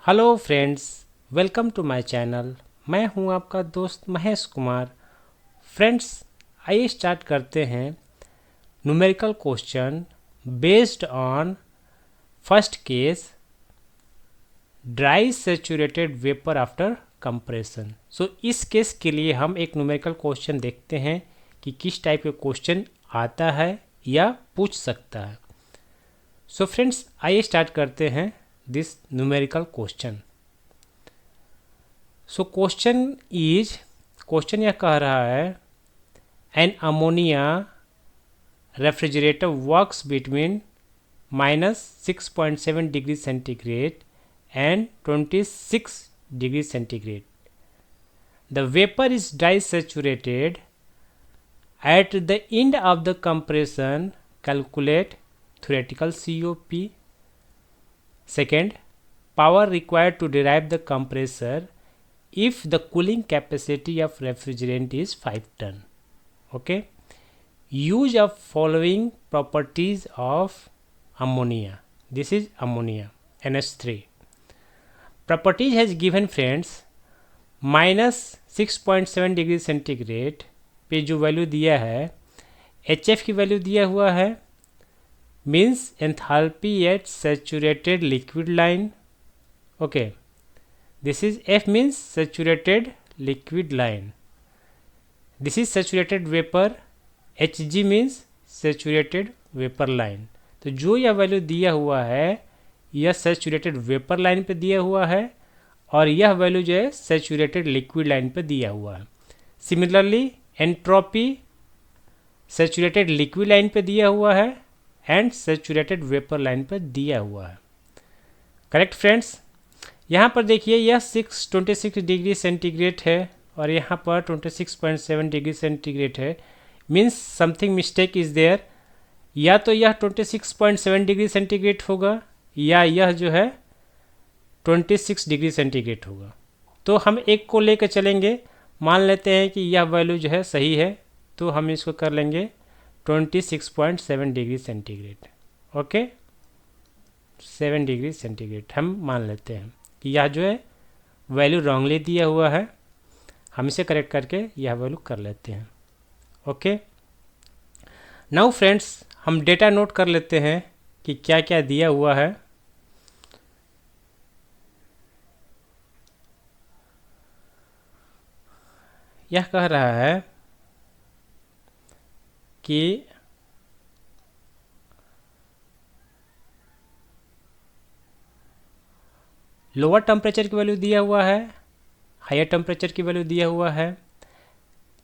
Hello friends, welcome to my channel. मैं हूं आपका दोस्त महेश कुमार। फ्रेंड्स, आइए स्टार्ट करते हैं numerical question based on first case dry saturated vapour after compression. So इस केस के लिए हम एक न्यूमेरिकल क्वेश्चन देखते हैं कि किस टाइप के क्वेश्चन आता है या पूछ सकता है। सो फ्रेंड्स, आइए स्टार्ट करते हैं this numerical question. So question यह कह रहा है an ammonia refrigerator works between -6.7 degree centigrade and 26 degree centigrade. The vapour is dry saturated at the end of the compression. Calculate theoretical COP. Second, power required to derive the compressor if the cooling capacity of refrigerant is 5 ton. Okay, use of following properties of ammonia. This is ammonia NH3. Properties has given friends -6.7 degree centigrade पे जो value दिया है, HF की value दिया हुआ है, means enthalpy at saturated liquid line. Okay, this is F means saturated liquid line. This is saturated vapor. Hg means saturated vapor line. तो जो यह वैल्यू दिया हुआ है यह सैचुरेटेड वेपर लाइन पे दिया हुआ है और यह वैल्यू जो है सैचुरेटेड लिक्विड लाइन पे दिया हुआ है। Similarly entropy saturated liquid line पे दिया हुआ है एंड सैचुरेटेड वेपर लाइन पर दिया हुआ है। करेक्ट फ्रेंड्स, यहाँ पर देखिए यह 26 डिग्री सेंटीग्रेड है और यहाँ पर 26.7 डिग्री सेंटीग्रेड है। Means something mistake is there. या तो यह 26.7 डिग्री सेंटीग्रेड होगा या यह जो है 26 डिग्री सेंटीग्रेड होगा। तो हम एक को लेकर चलेंगे, मान लेते हैं कि यह वैल्यू जो है सही है, तो हम इसको कर लेंगे 26.7 degree centigrade. Okay, 7 degree centigrade हम मान लेते हैं कि यह जो है वैल्यू रॉन्गली दिया हुआ है, हम इसे करेक्ट करके यह वैल्यू कर लेते हैं। ओके, नाउ फ्रेंड्स, हम डेटा नोट कर लेते हैं कि क्या क्या दिया हुआ है। यह कह रहा है कि लोअर टेम्परेचर की वैल्यू दिया हुआ है, हायर टेम्परेचर की वैल्यू दिया हुआ है।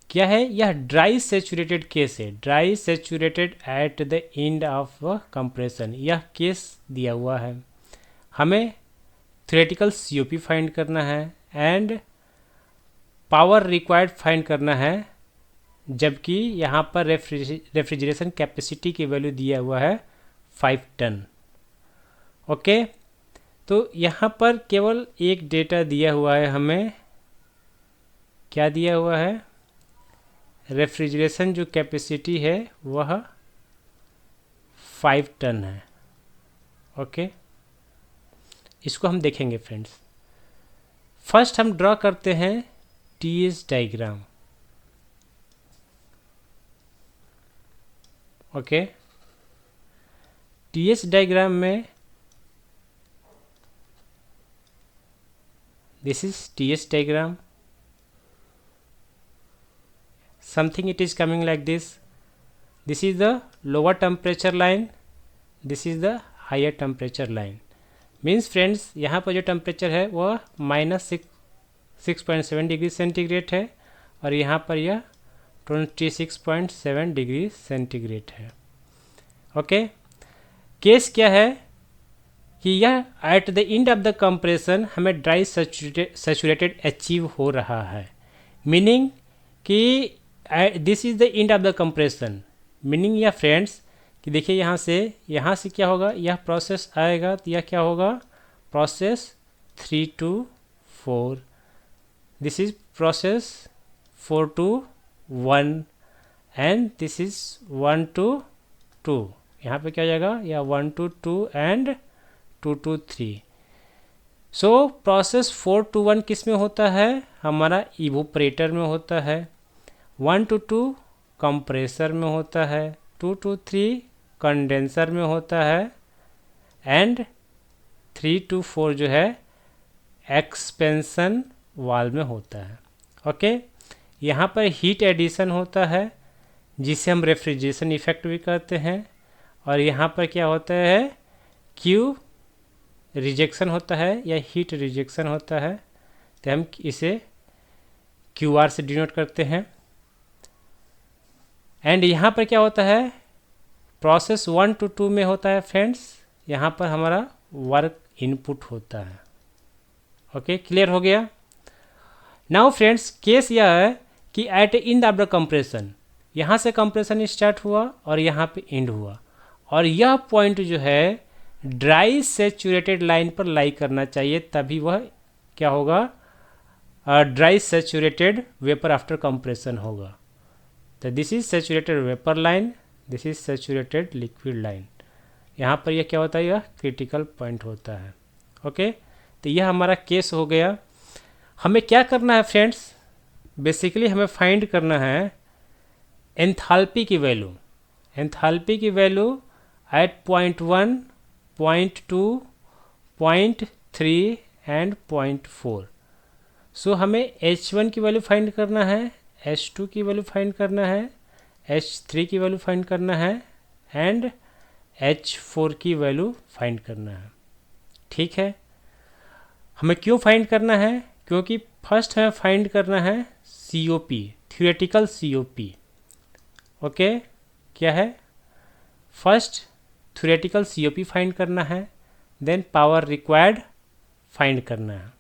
क्या है, यह ड्राई सैचुरेटेड केस है, dry saturated at the end of compression, यह केस दिया हुआ है। हमें थ्योरेटिकल COP फाइंड करना है एंड पावर रिक्वायर्ड फाइंड करना है, जबकि यहाँ पर रेफ्रिजरेशन कैपेसिटी की वैल्यू दिया हुआ है 5 टन। ओके, तो यहाँ पर केवल एक डेटा दिया हुआ है, हमें क्या दिया हुआ है, रेफ्रिजरेशन जो कैपेसिटी है वह 5 टन है। ओके, इसको हम देखेंगे फ्रेंड्स। फर्स्ट हम ड्रॉ करते हैं TS diagram. Okay, TS diagram में this is TS diagram. Something it is coming like this. This is the lower temperature line. This is the higher temperature line. Means friends, यहाँ पर जो temperature है वह -6.7 degree centigrade है और यहाँ पर यह 26.7 डिग्री सेंटीग्रेड है। ओके, केस क्या है कि यह eight the end of the compression हमें ड्राई सैचुरेटेड अचीव हो रहा है। मीनिंग कि this is the end of the compression. Meaning यह फ्रेंड्स कि देखिए यहाँ से क्या होगा, यह प्रोसेस आएगा तो यह क्या होगा, process 3 to 4, this is process 4 to 1 and this is 1 to 2। यहाँ पे क्या हो जाएगा, यह 1 to 2 and 2 to 3। So process 4-1 किस में होता है, हमारा इवोपरेटर में होता है, 1-2 कंप्रेसर में होता है, 2-3 कंडेंसर में होता है, एंड 3-4 जो है एक्सपेंशन वाल्व में होता है। ओके, यहाँ पर हीट एडिशन होता है जिसे हम रेफ्रिजरेशन इफेक्ट भी कहते हैं, और यहाँ पर क्या होता है, क्यू रिजेक्शन होता है या हीट रिजेक्शन होता है, तो हम इसे QR से डिनोट करते हैं। एंड यहाँ पर क्या होता है, प्रोसेस 1-2 में होता है फ्रेंड्स, यहाँ पर हमारा वर्क इनपुट होता है। ओके, क्लियर हो गया। नाउ फ्रेंड्स, केस यह है कि at end of the compression, यहाँ से कंप्रेशन स्टार्ट हुआ और यहाँ पे एंड हुआ, और यह पॉइंट जो है ड्राई सैचुरेटेड लाइन पर लाई करना चाहिए, तभी वह क्या होगा, dry saturated vapour after compression होगा। तो this is saturated vapour line, this is saturated liquid line. यहाँ पर यह क्या होता है, यह क्रिटिकल पॉइंट होता है। ओके, तो यह हमारा केस हो गया। हमें क्या करना है फ्रेंड्स, बेसिकली हमें फाइंड करना है एंथैल्पी की वैल्यू, एंथैल्पी की वैल्यू एट 0.1, 0.2, 0.3 एंड 0.4। सो हमें H1 की वैल्यू फाइंड करना है, H2 की वैल्यू फाइंड करना है, H3 की वैल्यू फाइंड करना है, एंड H4 की वैल्यू फाइंड करना है। ठीक है, हमें क्यों फाइंड करना है, क्योंकि फर्स्ट हमें फाइंड करना है COP, थियोरेटिकल COP। ओके, क्या है, फर्स्ट थियोरेटिकल COP फाइंड करना है, देन पावर रिक्वायर्ड फाइंड करना है।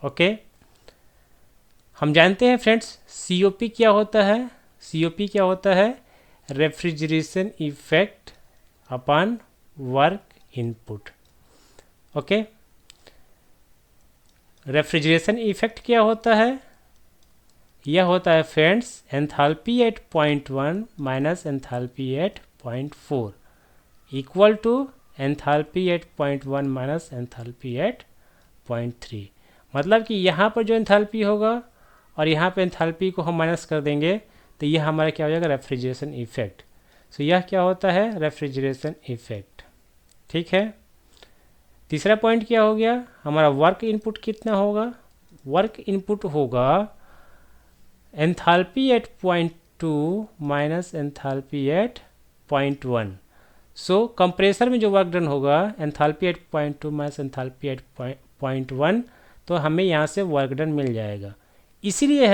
ओके, हम जानते हैं फ्रेंड्स COP क्या होता है, COP क्या होता है, refrigeration effect upon work input. Okay, refrigeration effect क्या होता है, यह होता है friends enthalpy at 0.1 minus enthalpy at 0.4 equal to enthalpy at 0.1 minus enthalpy at 0.3। मतलब कि यहाँ पर जो एंथैल्पी होगा और यहाँ पे एंथैल्पी को हम माइनस कर देंगे, तो यह हमारा क्या हो जाएगा, रेफ्रिजरेशन इफेक्ट। सो यह क्या होता है, रेफ्रिजरेशन इफेक्ट। ठीक है, तीसरा पॉइंट क्या हो गया, हमारा वर्क इनपुट कितना होगा, वर्क इनपुट होगा enthalpy at 0.2 minus enthalpy at 0.1। So compressor में जो वर्क डन होगा enthalpy at 0.2 minus enthalpy at 0.1, तो हमें यहाँ से वर्क डन मिल जाएगा। इसीलिए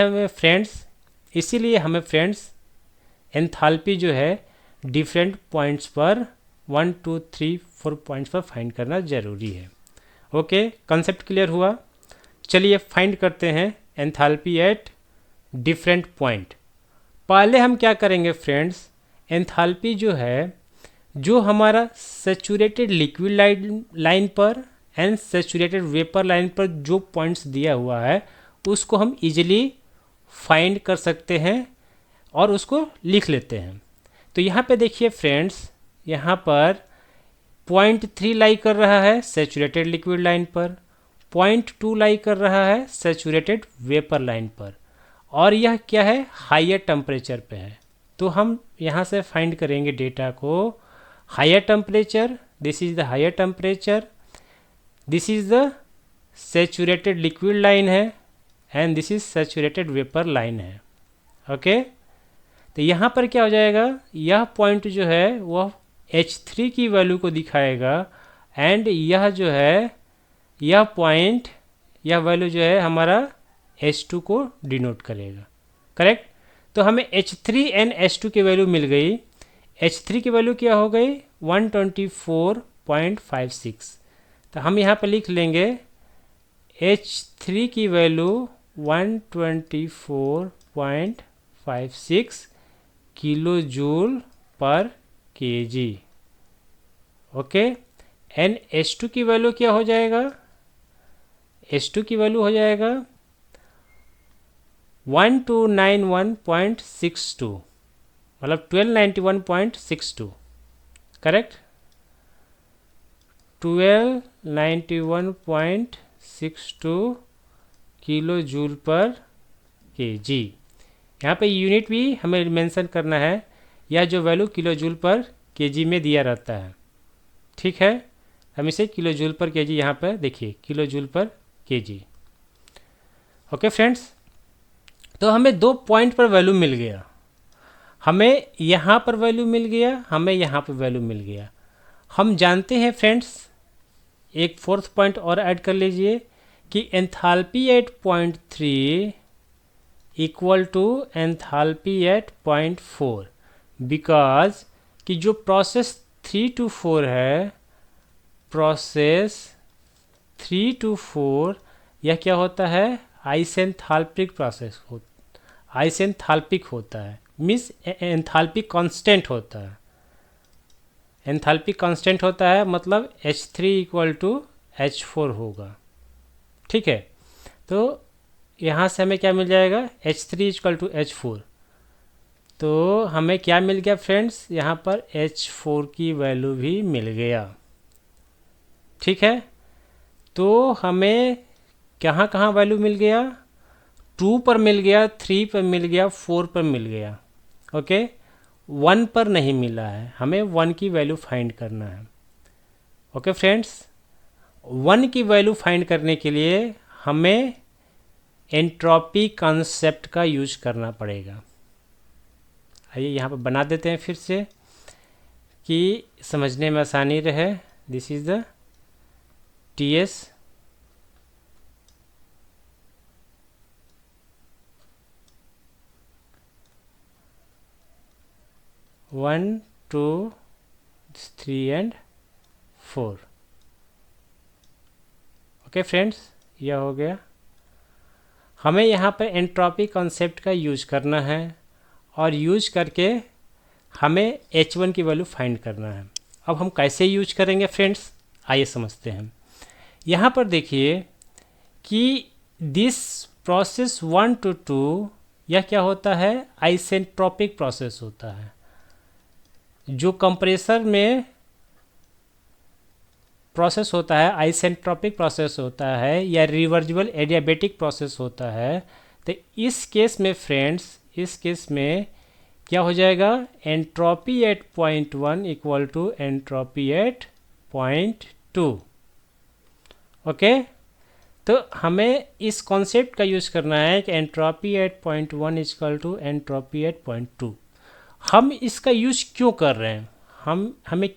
हमें फ्रेंड्स एंथैल्पी जो है डिफरेंट पॉइंट्स पर 1, 2, 3, 4 पॉइंट्स पर फाइंड करना ज़रूरी है। ओके, कंसेप्ट क्लियर हुआ। चलिए फाइंड करते हैं एंथैल्पी एट डिफरेंट पॉइंट। पहले हम क्या करेंगे फ्रेंड्स, एंथैल्पी जो है, जो हमारा सैचुरेटेड लिक्विड लाइन पर एंड सैचुरेटेड वेपर लाइन पर जो पॉइंट्स दिया हुआ है उसको हम इजीली फाइंड कर सकते हैं और उसको लिख लेते हैं। तो यहाँ पे देखिए फ्रेंड्स, यहाँ पर 0.3 लाई कर रहा है सैचुरेटेड लिक्विड लाइन पर, 0.2 लाई कर रहा है सैचुरेटेड वेपर लाइन पर, और यह क्या है, हायर टेम्परेचर पे है। तो हम यहाँ से फाइंड करेंगे डेटा को, higher temperature, this is the higher temperature, this is the saturated liquid line है, and this is saturated vapour line है। ओके, तो यहाँ पर क्या हो जाएगा, यह पॉइंट जो है वह H3 की वैल्यू को दिखाएगा, एंड यह जो है, यह पॉइंट, यह वैल्यू जो है हमारा H2 को डिनोट करेगा। करेक्ट, तो हमें H3 एंड H2 की वैल्यू मिल गई। H3 की वैल्यू क्या हो गई, 124.56। तो हम यहाँ पर लिख लेंगे H3 की value 124.56 kilo joule per KG. Okay, and H2 की वैल्यू क्या हो जाएगा, H2 की वैल्यू हो जाएगा 1291.62, मतलब 1291.62। Correct, 1291.62 0.62 kilo joule per KG. यहाँ पे यूनिट भी हमें मेंशन करना है, यह जो value kilo joule per KG में दिया रहता है। ठीक है, हम इसे किलो जूल पर केजी यहाँ पर देखिए, kilo joule per KG. Okay friends, तो हमें 2 पॉइंट पर वैल्यू मिल गया, हमें यहाँ पर वैल्यू मिल गया, हमें यहाँ पर वैल्यू मिल गया। हम जानते हैं फ्रेंड्स, एक 4th पॉइंट और ऐड कर लीजिए कि enthalpy at point 3 equal to enthalpy at point 4, because कि जो प्रोसेस 3 to 4 है, प्रोसेस 3 to 4 यह क्या होता है, आइसेंथैल्पिक प्रोसेस आइसेंथैल्पिक होता है, मीन्स एंथैल्पी कांस्टेंट होता है। एंथैल्पी कांस्टेंट होता है मतलब H3 इक्वल टू H4 होगा। ठीक है, तो यहाँ से हमें क्या मिल जाएगा, H3 इक्वल टू H4। तो हमें क्या मिल गया फ्रेंड्स, यहाँ पर H4 की वैल्यू भी मिल गया। ठीक है, तो हमें कहाँ कहाँ वैल्यू मिल गया, 2 पर मिल गया, 3 पर मिल गया, 4 पर मिल गया। ओके, 1 पर नहीं मिला है, हमें 1 की वैल्यू फाइंड करना है। ओके फ्रेंड्स, 1 की वैल्यू फाइंड करने के लिए हमें एंट्रोपी कॉन्सेप्ट का यूज करना पड़ेगा। आइए यहाँ पर बना देते हैं फिर से कि समझने में आसानी रहे। This is the TS one 2 3 and 4। Okay friends, यह हो गया। हमें यहाँ पर एंट्रोपी कॉन्सेप्ट का यूज करना है और यूज करके हमें H1 की वैल्यू फाइंड करना है। अब हम कैसे यूज करेंगे फ्रेंड्स, आइए समझते हैं। यहाँ पर देखिए कि दिस प्रोसेस 1 to 2 यह क्या होता है, आइसेंट्रोपिक प्रोसेस होता है। जो कंप्रेसर में प्रोसेस होता है आइसेंट्रोपिक प्रोसेस होता है या रिवर्जिबल एडियाबेटिक प्रोसेस होता है। तो इस केस में फ्रेंड्स, इस केस में क्या हो जाएगा, entropy at point 1 equal to entropy at point 2। Okay, तो हमें इस कॉन्सेप्ट का यूज़ करना है कि entropy at point 1 equal to entropy at point 2। हम इसका यूज क्यों कर रहे हैं, हमें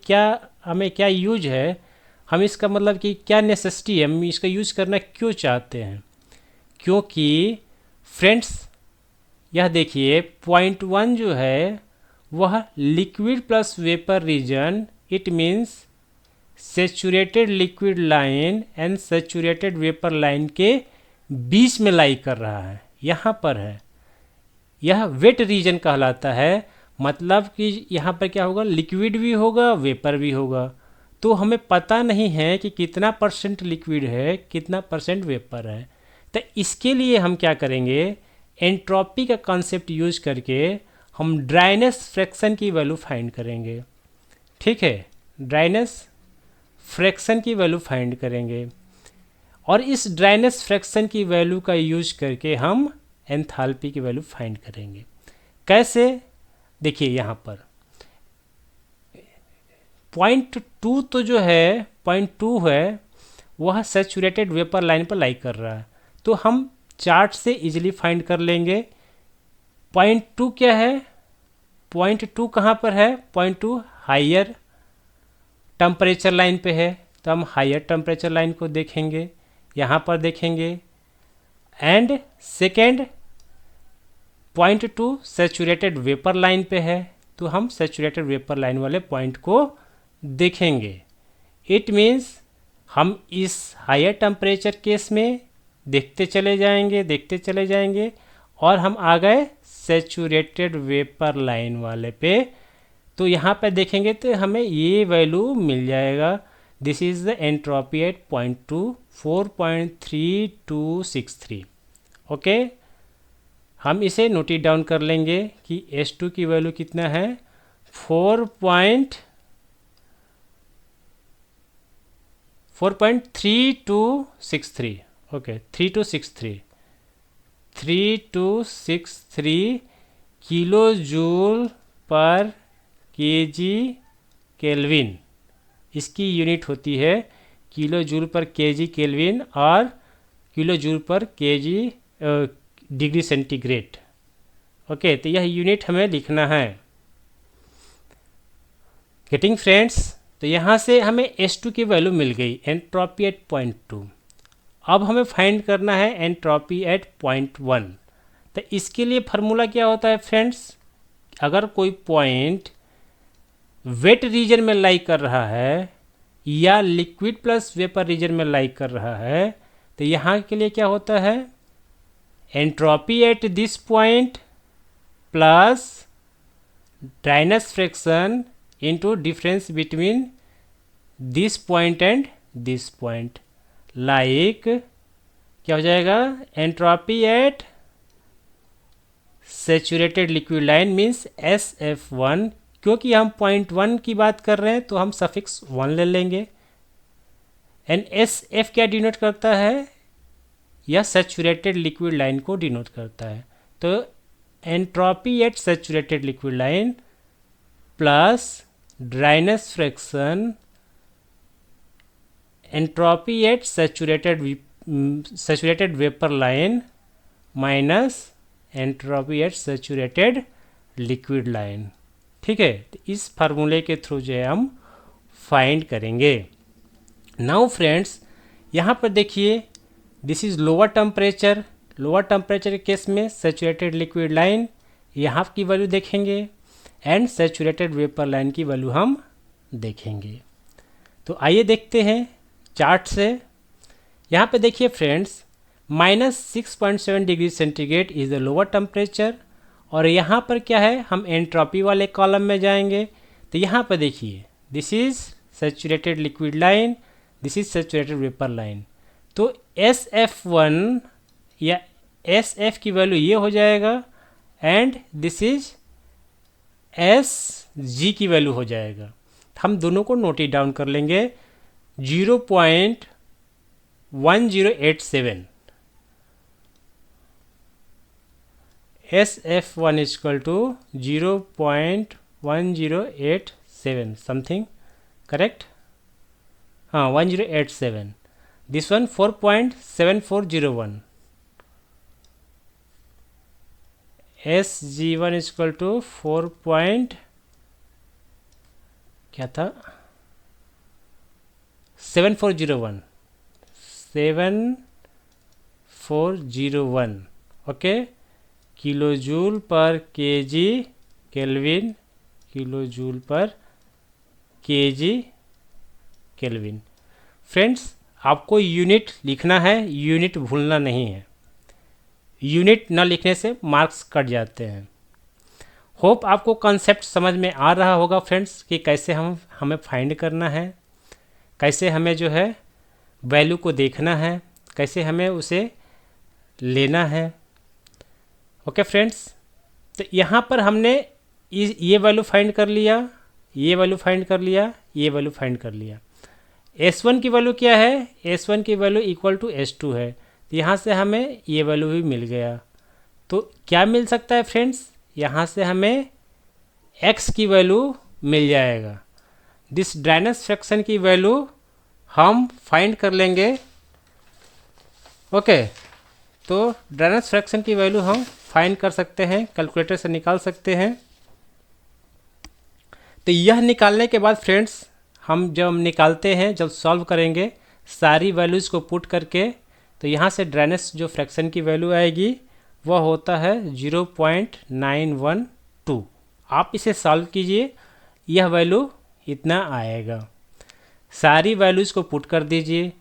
क्या यूज है, हम इसका मतलब कि क्या नेसेसिटी है, हम इसका यूज करना क्यों चाहते हैं। क्योंकि फ्रेंड्स यह देखिए पॉइंट 1 जो है वह liquid plus vapour region, it means saturated liquid line and saturated vapour line के बीच में लाई कर रहा है, यहाँ पर है। यह वेट रीजन कहलाता है, मतलब कि यहाँ पर क्या होगा, लिक्विड भी होगा वेपर भी होगा। तो हमें पता नहीं है कि कितना % लिक्विड है, कितना % वेपर है। तो इसके लिए हम क्या करेंगे, एंट्रोपी का कॉन्सेप्ट यूज करके हम ड्राइनेस फ्रैक्शन की वैल्यू फाइंड करेंगे। ठीक है, ड्राइनेस फ्रैक्शन की वैल्यू फाइंड करेंगे और इस ड्राइनेस फ्रैक्शन की वैल्यू का यूज करके हम एंथैल्पी की वैल्यू फाइंड करेंगे। कैसे, देखिए यहाँ पर पॉइंट 2 तो जो है, पॉइंट 2 है वह सैचुरेटेड वेपर लाइन पर लाई कर रहा है, तो हम चार्ट से इजीली फाइंड कर लेंगे। पॉइंट 2 क्या है, पॉइंट 2 कहाँ पर है, पॉइंट 2 हायर टेम्परेचर लाइन पे है, तो हम हायर टेम्परेचर लाइन को देखेंगे, यहाँ पर देखेंगे। And second point 2 saturated vapour line पे है, तो हम सैचुरेटेड वेपर लाइन वाले पॉइंट को देखेंगे। इट मीन्स हम इस हायर टेम्परेचर केस में देखते चले जाएंगे और हम आ गए सैचुरेटेड वेपर लाइन वाले पे। तो यहाँ पे देखेंगे तो हमें ये वैल्यू मिल जाएगा। This is the entropy at point 2 4.3263। ओके, हम इसे नोट डाउन कर लेंगे कि H2 की वैल्यू कितना है, 4 4.3263 okay 3263 kilo joule per KG kelvin, इसकी यूनिट होती है kilo joule per KG kelvin और kilo joule per KG degree centigrade. Okay, तो यह यूनिट हमें लिखना है। गेटिंग फ्रेंड्स, तो यहाँ से हमें S2 की वैल्यू मिल गई, एंट्रोपी एट पॉइंट 2। अब हमें फाइंड करना है एंट्रोपी एट पॉइंट 1। तो इसके लिए फार्मूला क्या होता है फ्रेंड्स, अगर कोई पॉइंट वेट रीजन में लाई कर रहा है या लिक्विड प्लस वेपर रीजन में लाई कर रहा है, तो यहाँ के लिए क्या होता है, entropy at this point plus dryness fraction into difference between this point and this point, like क्या हो जाएगा, entropy at saturated liquid line means SF1। क्योंकि हम पॉइंट 1 की बात कर रहे हैं तो हम सफिक्स 1 ले लेंगे। एंड SF क्या डिनोट करता है, यह सैचुरेटेड लिक्विड लाइन को डिनोट करता है। तो entropy at saturated liquid line plus dryness fraction entropy at saturated vapour line minus entropy at saturated liquid line. ठीक है, तो इस फार्मूले के थ्रू जो है हम फाइंड करेंगे। नाउ फ्रेंड्स, यहाँ पर देखिए this is lower temperature. Lower temperature के केस में सैचुरेटेड लिक्विड लाइन यहाँ की वैल्यू देखेंगे एंड सैचुरेटेड वेपर लाइन की वैल्यू हम देखेंगे। तो आइए देखते हैं चार्ट से। यहाँ पे देखिए friends, -6.7 degree centigrade is the lower temperature, और यहाँ पर क्या है, हम एंट्रोपी वाले कॉलम में जाएंगे। तो यहाँ पर देखिए this is saturated liquid line, this is saturated vapour line. तो SF1 या SF की वैल्यू ये हो जाएगा एंड दिस इज SG की वैल्यू हो जाएगा। हम दोनों को नोट डाउन कर लेंगे, 0.1087 SF1 is equal to 0.1087 something, correct? 1087. This one 4.7401. SG1 is equal to 4 point क्या था 7401 okay, kilo joule per KG kelvin, kilo joule per KG kelvin. Friends, आपको यूनिट लिखना है, यूनिट भूलना नहीं है। यूनिट न लिखने से मार्क्स कट जाते हैं। होप आपको कॉन्सेप्ट समझ में आ रहा होगा फ्रेंड्स कि कैसे हमें फाइंड करना है, कैसे हमें जो है वैल्यू को देखना है, कैसे हमें उसे लेना है। ओके फ्रेंड्स, तो यहाँ पर हमने ये वैल्यू फाइंड कर लिया, ये वैल्यू फाइंड कर लिया, ये वैल्यू फाइंड कर लिया। S1 की वैल्यू क्या है, S1 की वैल्यू इक्वल टू S2 है, तो यहाँ से हमें ये वैल्यू भी मिल गया। तो क्या मिल सकता है फ्रेंड्स, यहाँ से हमें x की वैल्यू मिल जाएगा। दिस ड्राइनेस फ्रैक्शन की वैल्यू हम फाइंड कर लेंगे। ओके, तो ड्राइनेस फ्रैक्शन की वैल्यू हम फाइंड कर सकते हैं, कैलकुलेटर से निकाल सकते हैं। तो यह निकालने के बाद फ्रेंड्स, हम जब निकालते हैं, जब सॉल्व करेंगे सारी वैल्यूज़ को पुट करके, तो यहाँ से ड्राइनेस जो फ्रैक्शन की वैल्यू आएगी वह होता है 0.912। आप इसे सॉल्व कीजिए, यह वैल्यू इतना आएगा। सारी वैल्यूज़ को पुट कर दीजिए,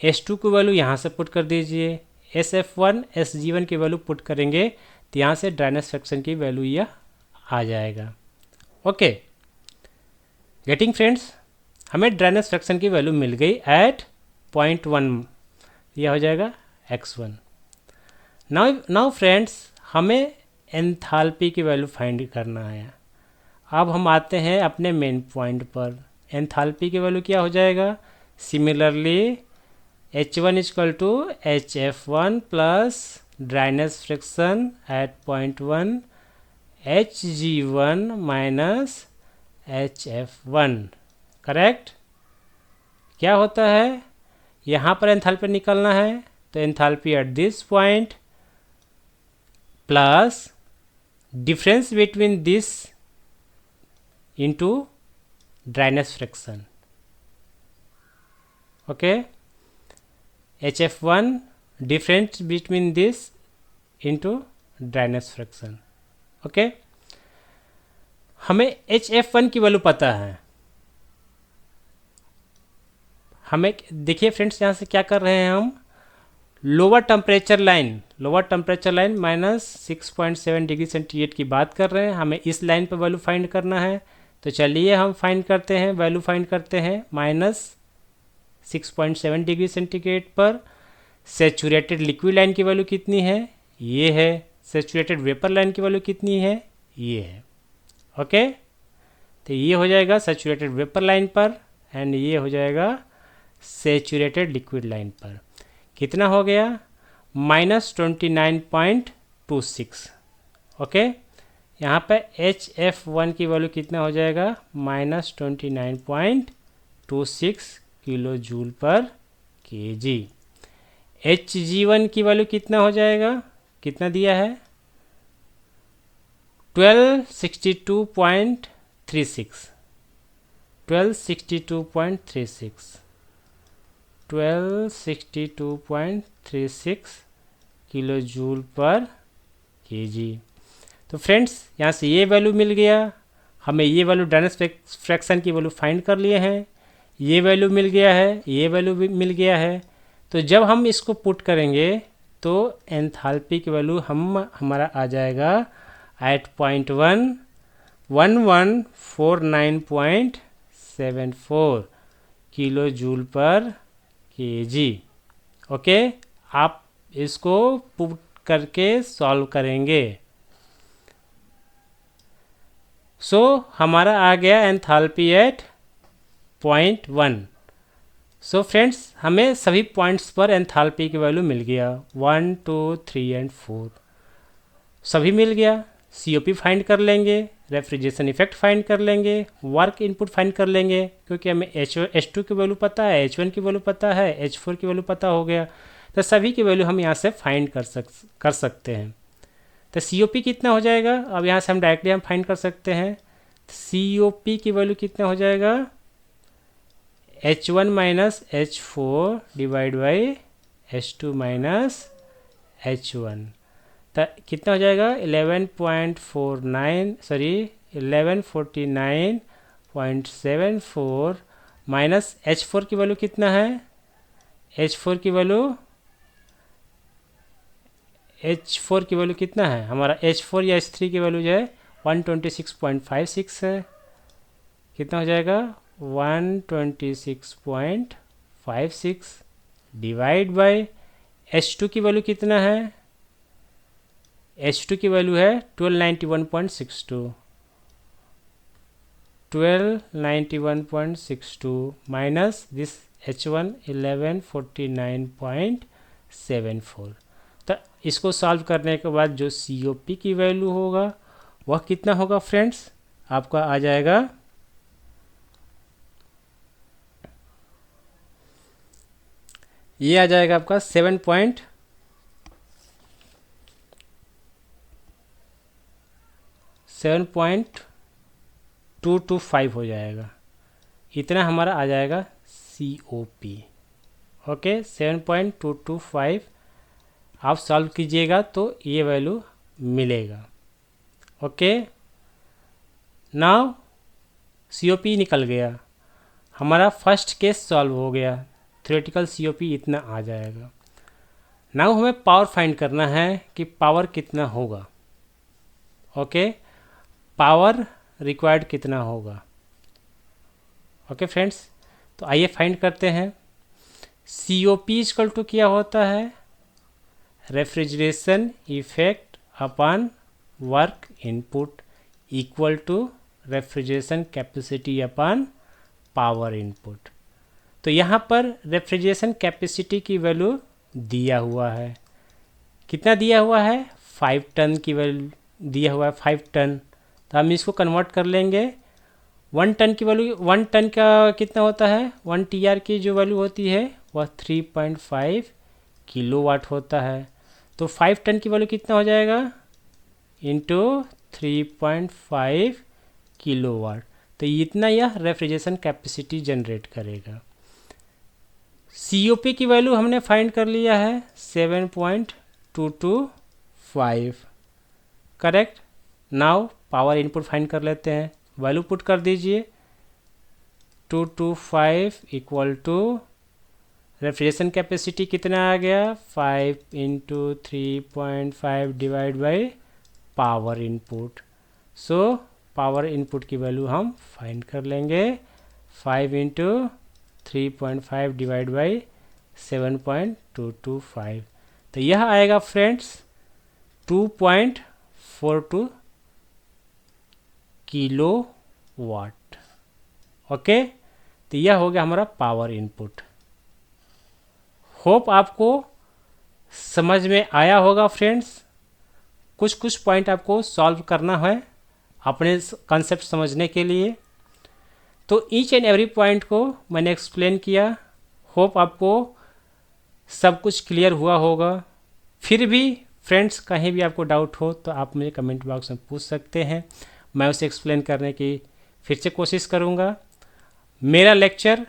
S2 की वैल्यू यहाँ से पुट कर दीजिए, SF1 SG1 की वैल्यू पुट करेंगे तो यहाँ से ड्राइनेस फ्रैक्शन की वैल्यू यह आ जाएगा। ओके, गेटिंग फ्रेंड्स, हमें ड्राइनेस फ्रैक्शन की वैल्यू मिल गई एट 0.1, यह हो जाएगा x1। नाउ फ्रेंड्स, हमें एंथैल्पी की वैल्यू फाइंड करना है। अब हम आते हैं अपने मेन पॉइंट पर। एंथैल्पी की वैल्यू क्या हो जाएगा, Similarly, H1 is equal to HF1 plus dryness friction at point 1 Hg1 minus HF1. Correct. क्या होता है, यहाँ पर एंथैल्पी निकालना है, तो enthalpy eight this point plus difference between this into dryness friction. Okay, HF1 difference between this into dryness friction. Okay, हमें HF1 की वैल्यू पता है. हमें देखिए फ्रेंड्स, यहाँ से क्या कर रहे हैं हम, lower temperature line minus 6.7 degree centigrade की बात कर रहे हैं. हमें इस लाइन पर वैल्यू फाइंड करना है, तो चलिए हम फाइंड करते हैं, वैल्यू फाइंड करते हैं. माइनस 6.7 डिग्री सेंटीग्रेड पर सैचुरेटेड लिक्विड लाइन की वैल्यू कितनी है, ये है. सैचुरेटेड वेपर लाइन की वैल्यू कितनी है, ये है. ओके, तो ये हो जाएगा सैचुरेटेड वेपर लाइन पर, एंड ये हो जाएगा सैचुरेटेड लिक्विड लाइन पर. कितना हो गया, माइनस 29.26. ओके, यहाँ पे HF1 की वैल्यू कितना हो जाएगा, माइनस 29.26 किलो जूल पर kg. Hg1 की वैल्यू कितना हो जाएगा, कितना दिया है, 1262.36. 1262.36 किलो जूल पर kg. तो फ्रेंड्स, यहाँ से ये वैल्यू मिल गया. हमें ये वैल्यू ड्राइनेस फ्रैक्शन की वैल्यू फाइंड कर लिए हैं. ये वैल्यू मिल गया है, ये वैल्यू भी मिल गया है. तो जब हम इसको पुट करेंगे तो एंथैल्पी की वैल्यू हमारा आ जाएगा एट पॉइंट 1 1149.74 किलो जूल पर kg. ओके, आप इसको पुट करके सॉल्व करेंगे. सो हमारा आ गया enthalpy at point 1. So friends, हमें सभी पॉइंट्स पर एंथैल्पी की वैल्यू मिल गया, 1 2 3 एंड 4 सभी मिल गया. COP फाइंड कर लेंगे, रेफ्रिजरेशन इफेक्ट फाइंड कर लेंगे, वर्क इनपुट फाइंड कर लेंगे, क्योंकि हमें H2 की वैल्यू पता है, H1 की वैल्यू पता है, H4 की वैल्यू पता हो गया. तो सभी की वैल्यू हम यहाँ से फाइंड कर सकते हैं. तो COP कितना हो जाएगा, अब यहाँ से हम डायरेक्टली हम फाइंड कर सकते हैं. COP की वैल्यू कितना हो जाएगा, H1 minus H4 divide by H2 minus H1. तो कितना हो जाएगा, 1149 माइनस H4 की वैल्यू कितना है, H4 की वैल्यू कितना है, हमारा H4 या H3 की वैल्यू जो है 126.56 है. कितना हो जाएगा, 126.56 डिवाइड बाय H2 की वैल्यू कितना है, H2 की वैल्यू है 1291.62 माइनस दिस H1 1149.74. तो इसको सॉल्व करने के बाद जो COP की वैल्यू होगा वह कितना होगा फ्रेंड्स, आपका आ जाएगा, ये आ जाएगा आपका 7.225 हो जाएगा. इतना हमारा आ जाएगा COP. ओके, 7.225 आप सॉल्व कीजिएगा तो ये वैल्यू मिलेगा. ओके, नाउ COP निकल गया, हमारा फर्स्ट केस सॉल्व हो गया. थ्योरेटिकल COP इतना आ जाएगा. नाउ हमें पावर फाइंड करना है कि पावर कितना होगा. ओके, पावर रिक्वायर्ड कितना होगा. ओके फ्रेंड्स, तो आइए फाइंड करते हैं. COP इक्वल टू क्या होता है, refrigeration effect upon work input equal to refrigeration capacity upon power input. तो यहाँ पर रेफ्रिजरेशन कैपेसिटी की वैल्यू दिया हुआ है, कितना दिया हुआ है, 5 टन की वैल्यू दिया हुआ है, 5 टन। तो हम इसको कन्वर्ट कर लेंगे 1 टन की वैल्यू, 1 टन का कितना होता है, 1 TR की जो वैल्यू होती है वह 3.5 किलोवाट होता है। तो 5 टन की वैल्यू कितना हो जाएगा, इंटू 3.5 किलोवाट। तो इतना यह रेफ्रिजरेशन कैपेसिटी जनरेट करेगा। COP की वैल्यू हमने फाइंड कर लिया है 7.225, correct. Now power input find कर लेते हैं, वैल्यू पुट कर दीजिए 225 इक्वल टू रेफ्रिजरेशन कैपेसिटी कितना आ गया, 5 into 3.5 divide by power input. So power input की वैल्यू हम फाइंड कर लेंगे, 5 इंटू 3.5 डिवाइड बाई 7.225। तो यह आएगा फ्रेंड्स 2.42 किलो वाट। ओके, तो यह हो गया हमारा पावर इनपुट। होप आपको समझ में आया होगा फ्रेंड्स। कुछ पॉइंट आपको सॉल्व करना है अपने कॉन्सेप्ट समझने के लिए। तो ईच एंड एवरी पॉइंट को मैंने एक्सप्लेन किया। होप आपको सब कुछ क्लियर हुआ होगा। फिर भी फ्रेंड्स कहीं भी आपको डाउट हो तो आप मुझे कमेंट बॉक्स में पूछ सकते हैं, मैं उसे एक्सप्लेन करने की फिर से कोशिश करूँगा। मेरा लेक्चर,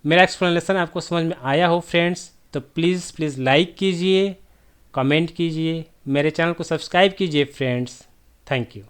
मेरा एक्सप्लेनेशन आपको समझ में आया हो फ्रेंड्स तो प्लीज़ लाइक कीजिए, कमेंट कीजिए, मेरे चैनल को सब्सक्राइब कीजिए फ्रेंड्स। Thank you.